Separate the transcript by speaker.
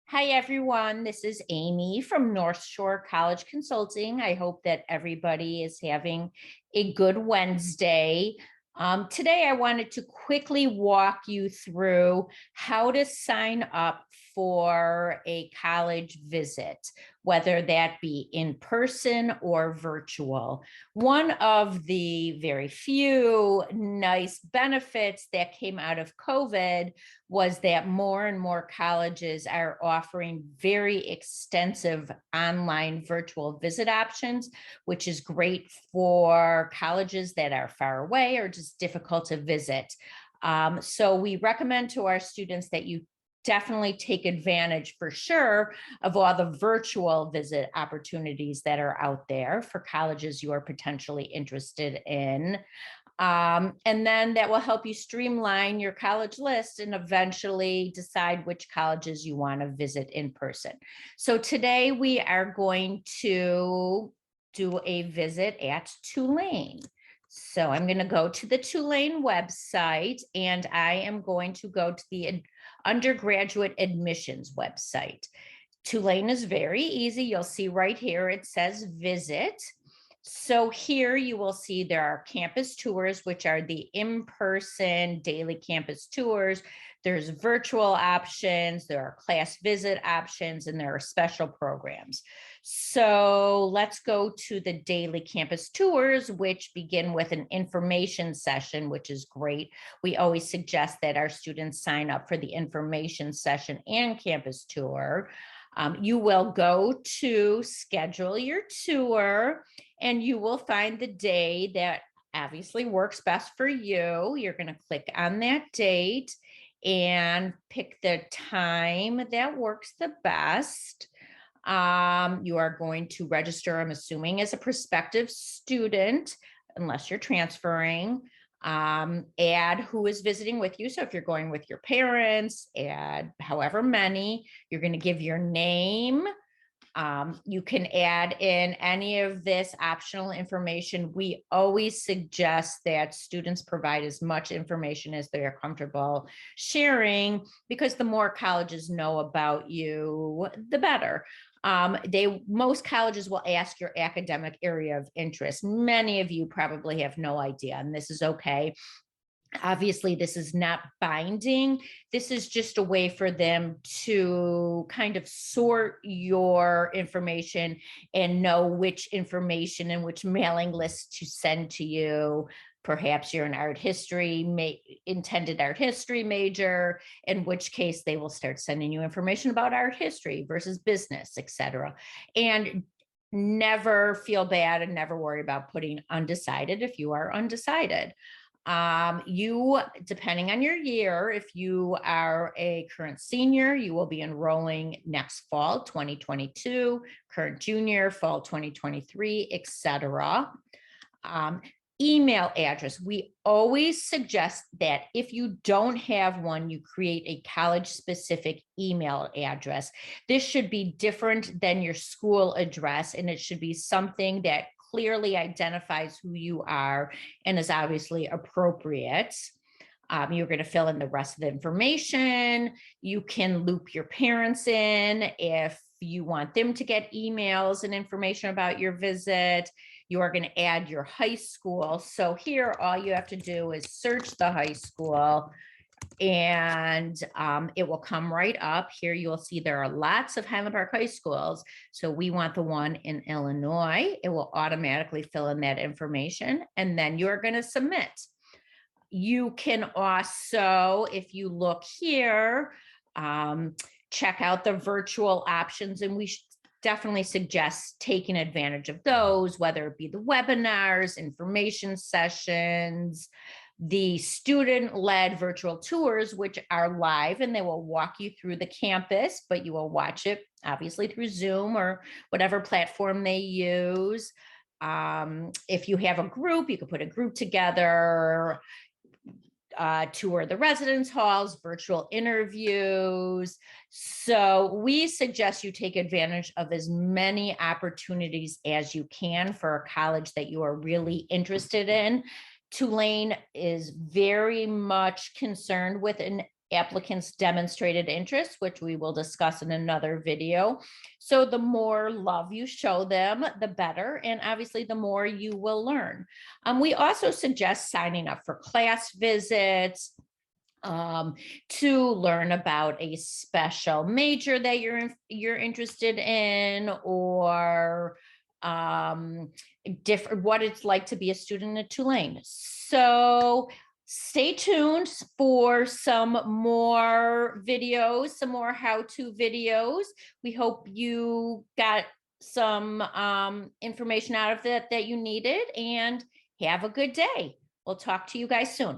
Speaker 1: Hi, everyone. This is Amy from North Shore College Consulting. I hope that everybody is having a good Wednesday. Today, I wanted to quickly walk you through how to sign up for a college visit, whether that be in person or virtual. One of the very few nice benefits that came out of COVID was that more and more colleges are offering very extensive online virtual visit options, which is great for colleges that are far away or just difficult to visit. So we recommend to our students that you definitely take advantage for sure of all the virtual visit opportunities that are out there for colleges you are potentially interested in. And then that will help you streamline your college list and eventually decide which colleges you want to visit in person. So today we are going to do a visit at Tulane. So I'm going to go to the Tulane website and I am going to go to the undergraduate admissions website. Tulane is very easy. You'll see right here, it says visit. So here you will see there are campus tours, which are the in-person daily campus tours. There's virtual options, there are class visit options, and there are special programs. So let's go to the daily campus tours, which begin with an information session, which is great. We always suggest that our students sign up for the information session and campus tour. You will go to schedule your tour and you will find the day that obviously works best for you. You're going to click on that date and pick the time that works the best. You are going to register, I'm assuming, as a prospective student, unless you're transferring. Add who is visiting with you. So if you're going with your parents, add however many. You're going to give your name. You can add in any of this optional information. We always suggest that students provide as much information as they are comfortable sharing, because the more colleges know about you, the better. Most colleges will ask your academic area of interest. Many of you probably have no idea, and this is okay. Obviously, this is not binding. This is just a way for them to kind of sort your information and know which information and which mailing list to send to you. Perhaps you're an intended art history major, in which case they will start sending you information about art history versus business, etc. And never feel bad and never worry about putting undecided if you are undecided. Depending on your year, if you are a current senior, you will be enrolling next fall, 2022, current junior, fall 2023, etc. Email address. We always suggest that if you don't have one, you create a college specific email address. This should be different than your school address, and it should be something that clearly identifies who you are and is obviously appropriate. You're going to fill in the rest of the information. You can loop your parents in if you want them to get emails and information about your visit. You are going to add your high school. So here, all you have to do is search the high school and it will come right up. Here you will see there are lots of Highland Park high schools. So we want the one in Illinois. It will automatically fill in that information and then you're going to submit. You can also, if you look here, check out the virtual options, and we definitely suggest taking advantage of those, whether it be the webinars, information sessions, the student-led virtual tours, which are live and they will walk you through the campus, but you will watch it obviously through Zoom or whatever platform they use. If you have a group, you can put a group together, tour the residence halls, virtual interviews. So we suggest you take advantage of as many opportunities as you can for a college that you are really interested in. Tulane is very much concerned with an applicants demonstrated interest, which we will discuss in another video. So the more love you show them, the better. And obviously, the more you will learn. We also suggest signing up for class visits, to learn about a special major that you're interested in, or different what it's like to be a student at Tulane. So stay tuned for some more videos, some more how-to videos. We hope you got some information out of it that you needed, and have a good day. We'll talk to you guys soon.